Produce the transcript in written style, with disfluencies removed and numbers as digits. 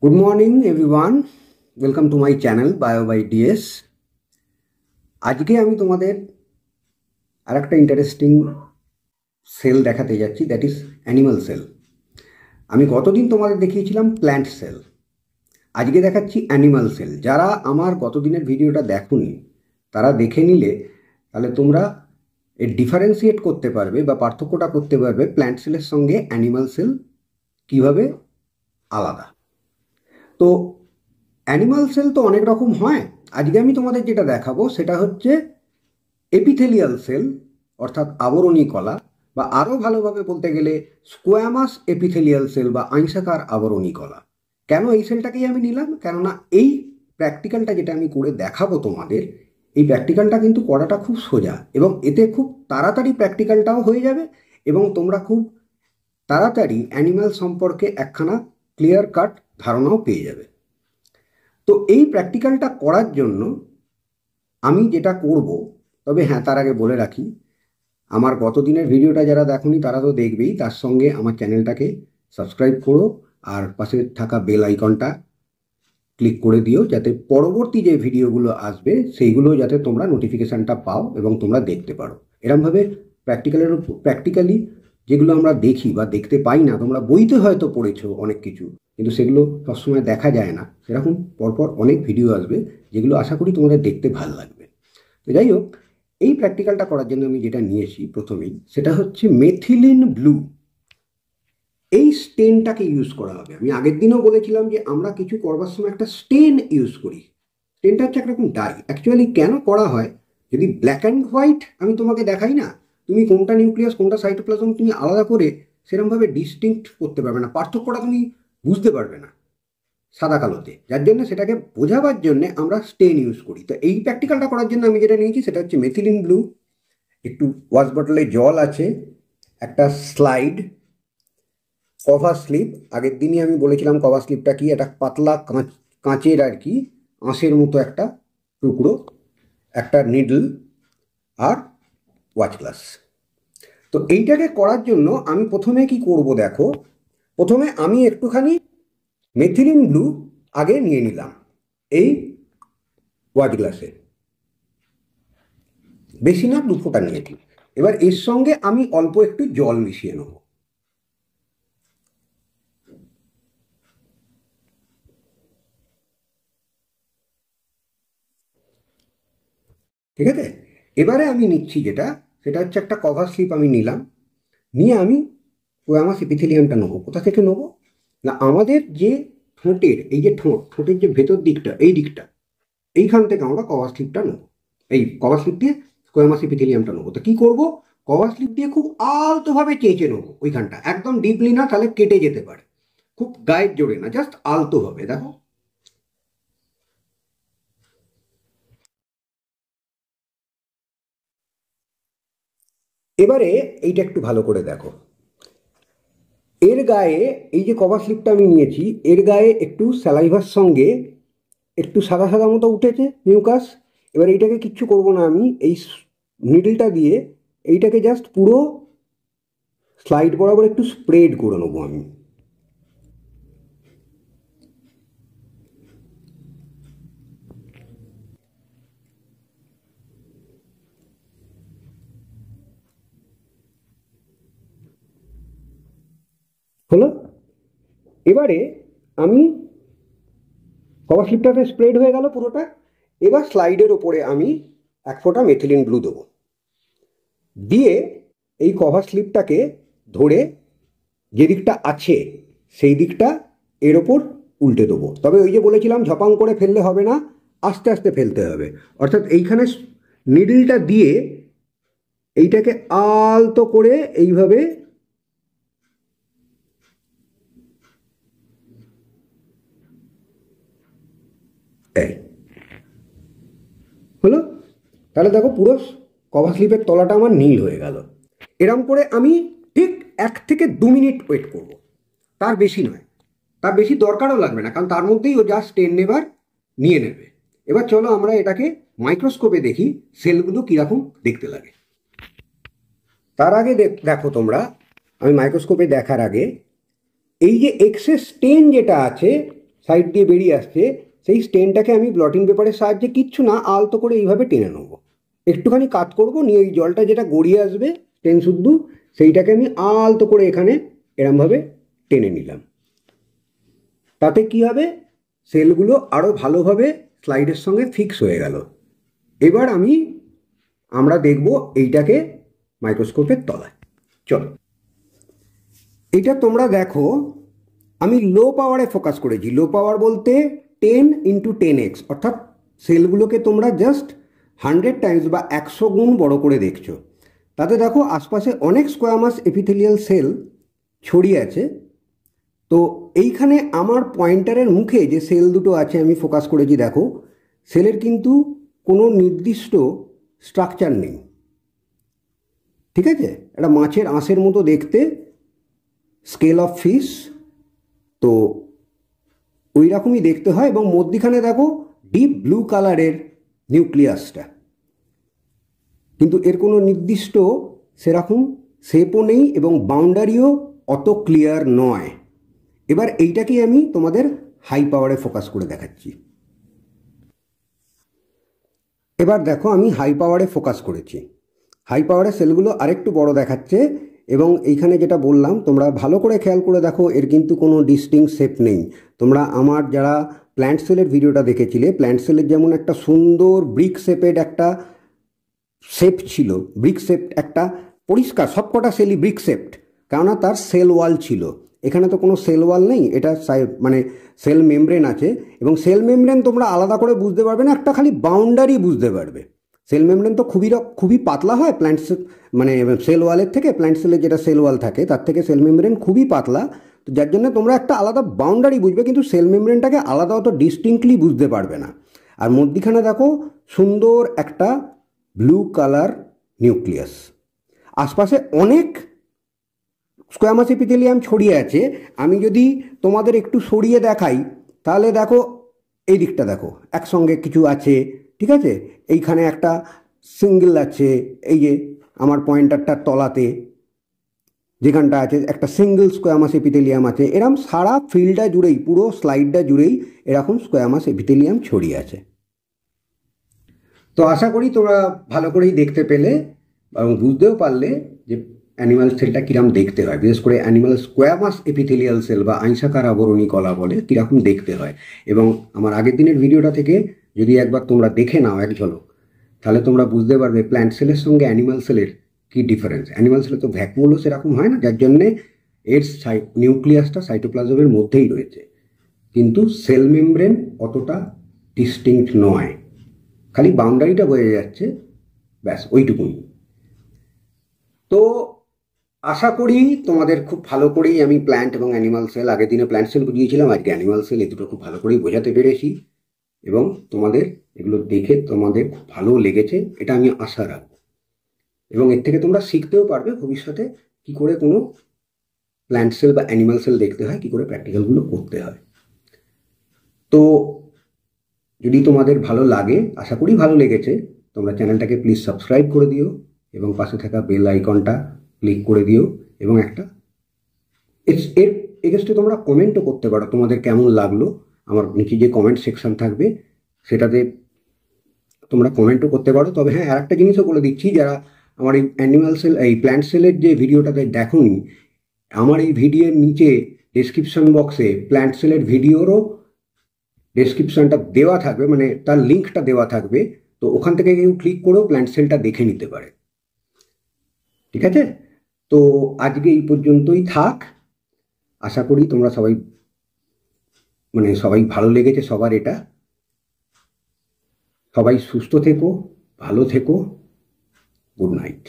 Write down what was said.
Good morning everyone. Welcome to my channel Bio by DS. আজকে আমি তোমাদের আরেকটা ইন্টারেস্টিং সেল দেখাতে যাচ্ছি, দ্যাট ইজ অ্যানিমাল সেল। আমি গতদিন তোমাদের দেখিয়েছিলাম প্ল্যান্ট সেল, আজকে দেখাচ্ছি অ্যানিমাল সেল। যারা আমার গতদিনের ভিডিওটা দেখোনি তারা দেখে নিলে তাহলে তোমরা এর ডিফারেন্সিয়েট করতে পারবে বা পার্থক্যটা করতে পারবে প্ল্যান্ট সেলের সঙ্গে অ্যানিমাল সেল কীভাবে আলাদা। তো অ্যানিমাল সেল তো অনেক রকম হয়, আজকে আমি তোমাদের যেটা দেখাবো সেটা হচ্ছে এপিথেলিয়াল সেল অর্থাৎ আবরণী কলা, বা আরও ভালোভাবে বলতে গেলে স্কোয়ামাস এপিথেলিয়াল সেল বা আইসাকার আবরণী কলা। কেন এই সেলটাকেই আমি নিলাম? কেননা এই প্র্যাকটিক্যালটা যেটা আমি করে দেখাবো তোমাদের, এই প্র্যাকটিক্যালটা কিন্তু করাটা খুব সোজা এবং এতে খুব তাড়াতাড়ি প্র্যাকটিক্যালটাও হয়ে যাবে এবং তোমরা খুব তাড়াতাড়ি অ্যানিমাল সম্পর্কে একখানা ক্লিয়ার কাট ধারণাও পেয়ে যাবে। তো এই প্র্যাকটিক্যালটা করার জন্য আমি যেটা করব, তবে হ্যাঁ তার আগে বলে রাখি, আমার গতদিনের ভিডিওটা যারা দেখোনি তারা তো দেখবেই, তার সঙ্গে আমার চ্যানেলটাকে সাবস্ক্রাইব করো আর পাশে থাকা বেল আইকনটা ক্লিক করে দিও, যাতে পরবর্তী যে ভিডিওগুলো আসবে সেইগুলো যাতে তোমরা নোটিফিকেশানটা পাও এবং তোমরা দেখতে পারো। এরমভাবে প্র্যাকটিক্যালি যেগুলো আমরা দেখি বা দেখতে পাই না, তোমরা বইতে হয়তো পড়েছো অনেক কিছু, কিন্তু সেগুলো সবসময় দেখা যায় না, সেরকম পরপর অনেক ভিডিও আসবে যেগুলো আশা করি তোমাদের দেখতে ভালো লাগবে। তো যাই হোক, এই প্র্যাকটিক্যালটা করার জন্য আমি যেটা নিয়েছি প্রথমেই সেটা হচ্ছে মেথিলিন ব্লু। এই স্টেনটাকে ইউজ করা হবে। আমি আগের দিনও বলেছিলাম যে আমরা কিছু করবার সময় একটা স্টেন ইউজ করি। স্টেনটা হচ্ছে একরকম ডাই। অ্যাকচুয়ালি কেন করা হয়, যদি ব্ল্যাক অ্যান্ড হোয়াইট আমি তোমাকে দেখাই না, তুমি কোনটা নিউক্লিয়াস কোনটা সাইটোপ্লাজম তুমি আলাদা করে সেরকমভাবে ডিস্টিংক্ট করতে পারবে না, পার্থক্যটা তুমি বুঝতে পারবে না সাদা কালোতে। যার জন্য সেটাকে বোঝাবার জন্যে আমরা স্টেন ইউজ করি। তো এই প্র্যাকটিক্যালটা করার জন্য আমি যেটা নিয়েছি সেটা হচ্ছে মেথিলিন ব্লু, একটু ওয়াশ বটলে জল আছে, একটা স্লাইড, কভার স্লিপ। আগের দিনই আমি বলেছিলাম কভার স্লিপটা কি, একটা পাতলা কাঁচের আর কি আঁশের মতো একটা টুকরো, একটা নিডল আর ওয়াচ গ্লাস। তো এইটাকে করার জন্য আমি প্রথমে কি করব দেখো, প্রথমে আমি একটুখানি মেথিলিন ব্লু আগে নিয়ে নিলাম এই ওয়াচ গ্লাসে, বেশি না 2 ফোঁটা নিয়েছি। এবার এর সঙ্গে আমি অল্প একটু জল মিশিয়ে নেব। ঠিক আছে, এবারে আমি নিচ্ছি যেটা, সেটা হচ্ছে একটা কভার স্লিপ আমি নিলাম, নিয়ে আমি স্কোয়ামাস এপিথেলিয়ামটা নেবো। কোথা থেকে নেবো না, আমাদের যে ঠোঁটের এই যে ঠোঁটের যে ভেতর দিকটা, এই দিকটা, এইখান থেকে আমরা কভার স্লিপটা নেবো। এই কভার স্লিপ দিয়ে স্কোয়ামাস এপিথেলিয়ামটা নেবো। তো কী করবো, কভার স্লিপ দিয়ে খুব আলতোভাবে চেঁচে নেবো ওইখানটা, একদম ডিপলি না, তাহলে কেটে যেতে পারে। খুব গায়ের জোরে না, জাস্ট আলতোভাবে। দেখো এবারে এইটা একটু ভালো করে দেখো, এর গায়ে এই যে কভার স্লিপটা আমি নিয়েছি, এর গায়ে একটু স্যালাইভার সঙ্গে একটু সাদা সাদা মতো উঠেছে মিউকাস। এবার এইটাকে কিচ্ছু করব না, আমি এই নিডলটা দিয়ে এইটাকে জাস্ট পুরো স্লাইড বরাবর একটু স্প্রেড করে নেবো আমি। হলো, এবারে আমি কভার স্লিপটাতে স্প্রেড হয়ে গেল পুরোটা। এবার স্লাইডের ওপরে আমি 1 ফোঁটা মেথিলিন ব্লু দেবো, দিয়ে এই কভার স্লিপটাকে ধরে যে দিকটা আছে সেই দিকটা এর ওপর উল্টে দেবো। তবে ওই যে বলেছিলাম ঝপাং করে ফেললে হবে না, আস্তে আস্তে ফেলতে হবে। অর্থাৎ এইখানে নিডলটা দিয়ে এইটাকে আলতো করে এইভাবে হলো। তাহলে দেখো পুরো কভার স্লিপের তলাটা আমার নীল হয়ে গেল। এরম করে আমি ঠিক 1 থেকে 2 মিনিট ওয়েট করব, তার বেশি নয়, তার বেশি দরকারও লাগবে না, কারণ তার মধ্যেই ও জাস্ট টেন নেবার নিয়ে নেবে। এবার চলো আমরা এটাকে মাইক্রোস্কোপে দেখি সেলগুলো কীরকম দেখতে লাগে। তার আগে দেখো তোমরা, আমি মাইক্রোস্কোপে দেখার আগে এই যে এক্সেস স্টেন যেটা আছে সাইড দিয়ে বেরিয়ে আসছে, সেই স্টেনটাকে আমি ব্লটিং পেপারের সাহায্যে কিচ্ছু না আলতো করে এইভাবে টেনে নেবো। একটুখানি কাট করবো, নিয়ে ওই জলটা যেটা গড়িয়ে আসবে স্টেন শুদ্ধ, সেইটাকে আমি আলতো করে এখানে এরমভাবে টেনে নিলাম। তাতে কি হবে, সেলগুলো আরও ভালোভাবে স্লাইডের সঙ্গে ফিক্স হয়ে গেল। এবার আমরা দেখব এইটাকে মাইক্রোস্কোপের তলায়। চলো, এটা তোমরা দেখো আমি লো পাওয়ারে ফোকাস করেছি। লো পাওয়ার বলতে 10x10, অর্থাৎ সেলগুলোকে তোমরা জাস্ট 100 টাইমস বা 100 গুণ বড় করে দেখছো। তাতে দেখো আশপাশে অনেক স্কোয়ামাস এপিথেলিয়াল সেল ছড়িয়ে আছে। তো এইখানে আমার পয়েন্টারের মুখে যে সেল দুটো আছে আমি ফোকাস করেছি, দেখো সেলের কিন্তু কোনো নির্দিষ্ট স্ট্রাকচার নেই, ঠিক আছে? একটা মাছের আঁশের মতো দেখতে, স্কেল অফ ফিশ, তো ওই রকমই দেখতে হয়। এবং মধ্যিখানে দেখো ডিপ ব্লু কালারের নিউক্লিয়াসটা, কিন্তু এর কোনো নির্দিষ্ট সেরকম শেপও নেই এবং বাউন্ডারিও অত ক্লিয়ার নয়। এবার এইটাকেই আমি তোমাদের হাই পাওয়ারে ফোকাস করে দেখাচ্ছি। এবার দেখো আমি হাই পাওয়ারে ফোকাস করেছি। হাই পাওয়ারে সেলগুলো আরেকটু বড় দেখাচ্ছে এবং এইখানে যেটা বললাম তোমরা ভালো করে খেয়াল করে দেখো, এর কিন্তু কোনো ডিস্টিংক্ট শেপ নেই। তোমরা আমার যারা প্ল্যান্ট সেলের ভিডিওটা দেখেছিলে, প্ল্যান্ট সেলের যেমন একটা সুন্দর ব্রিক শেপের একটা শেপ ছিল, ব্রিক শেপ একটা পরিষ্কার সবকটা সেলই ব্রিক শেপড, কেননা তার সেল ওয়াল ছিল। এখানে তো কোনো সেল ওয়াল নেই, এটা মানে সেল মেমব্রেন আছে। এবং সেল মেমব্রেন তোমরা আলাদা করে বুঝতে পারবে না, একটা খালি বাউন্ডারি বুঝতে পারবে। সেল মেমব্রেন তো খুবই পাতলা হয় প্ল্যান্ট মানে সেল ওয়ালের থেকে। প্ল্যান্ট সেলের যেটা সেল ওয়াল থাকে তার থেকে সেল মেমব্রেন খুবই পাতলা, তো যার জন্য তোমরা একটা আলাদা বাউন্ডারি বুঝবে, কিন্তু সেল মেমব্রেনটাকে আলাদা অত ডিস্টিংক্টলি বুঝতে পারবে না। আর মধ্যিখানে দেখো সুন্দর একটা ব্লু কালার নিউক্লিয়াস, আশপাশে অনেক স্কোয়ামাস এপিথেলিয়াম ছড়িয়ে আছে। আমি যদি তোমাদের একটু সরিয়ে দেখাই তাহলে দেখো এই দিকটা দেখো একসঙ্গে কিছু আছে, ঠিক আছে? এইখানে একটা সিঙ্গেল আছে, এই যে আমার পয়েন্টারটার তলাতে যেখানটা আছে একটা সিঙ্গেল স্কোয়ামাস এপিথেলিয়াম আছে। এরকম সারা ফিল্ডটা জুড়েই, পুরো স্লাইডটা জুড়েই এরকম স্কোয়ামাস এপিথেলিয়াম ছড়িয়ে আছে। তো আশা করি তোমরা ভালো করেই দেখতে পেলে এবং বুঝতেও পারলে যে অ্যানিমাল সেলটা কীরকম দেখতে হয়, বিশেষ করে অ্যানিমাল স্কোয়ামাস এপিথেলিয়াল সেল বা আইসাকার আবরণী কলা বলে কীরকম দেখতে হয়। এবং আমার আগের দিনের ভিডিওটা থেকে যদি একবার তোমরা দেখে নাও এক ঝলক, তাহলে তোমরা বুঝতে পারবে প্ল্যান্ট সেলের সঙ্গে অ্যানিমাল সেলের কী ডিফারেন্স। অ্যানিমাল সেলে তো ভ্যাকুওলও সেরকম হয় না, যার জন্যে এর নিউক্লিয়াসটা সাইটোপ্লাজমের মধ্যেই রয়েছে, কিন্তু সেল মেমব্রেন অতটা ডিস্টিংক্ট নয়, খালি বাউন্ডারিটা বোঝা যাচ্ছে, ব্যাস ওইটুকুই। তো আশা করি তোমাদের খুব ভালো করেই আমি প্ল্যান্ট এবং অ্যানিমাল সেল, আগের দিনে প্ল্যান্ট সেল বুঝিয়েছিলাম, আজকে অ্যানিমাল সেল, এই দুটো খুব ভালো করেই বোঝাতে পেরেছি এবং তোমাদের এগুলো দেখে তোমাদের খুব ভালো লেগেছে এটা আমি আশা রাখবো। এবং এর থেকে তোমরা শিখতেও পারবে ভবিষ্যতে কি করে কোনো প্ল্যান্ট সেল বা অ্যানিমাল সেল দেখতে হয়, কি করে প্র্যাকটিক্যালগুলো করতে হয়। তো যদি তোমাদের ভালো লাগে, আশা করি ভালো লেগেছে, তোমরা চ্যানেলটাকে প্লিজ সাবস্ক্রাইব করে দিও এবং পাশে থাকা বেল আইকনটা ক্লিক করে দিও। এবং একটা এর এগেস্টে তোমরা কমেন্টও করতে পারো, তোমাদের কেমন লাগলো। আমার নিচে যে কমেন্ট সেকশন থাকবে সেটাতে তোমরা কমেন্টও করতে পারো। তবে হ্যাঁ, আর একটা জিনিসও বলে দিচ্ছি, যারা আমার এই অ্যানিমাল সেল, এই প্ল্যান্ট সেলের যে ভিডিওটাতে দেখোনি, আমার এই ভিডিওর নিচে ডেসক্রিপশন বক্সে প্ল্যান্ট সেলের ভিডিওরও ডেসক্রিপশনটা দেওয়া থাকবে, মানে তার লিঙ্কটা দেওয়া থাকবে। তো ওখান থেকে কেউ ক্লিক করেও প্ল্যান্ট সেলটা দেখে নিতে পারে, ঠিক আছে? তো আজকে এই পর্যন্তই থাক। আশা করি তোমরা সবাই ভালো লেগেছে সবার এটা। সবাই সুস্থ থেকো, ভালো থেকো, গুড নাইট।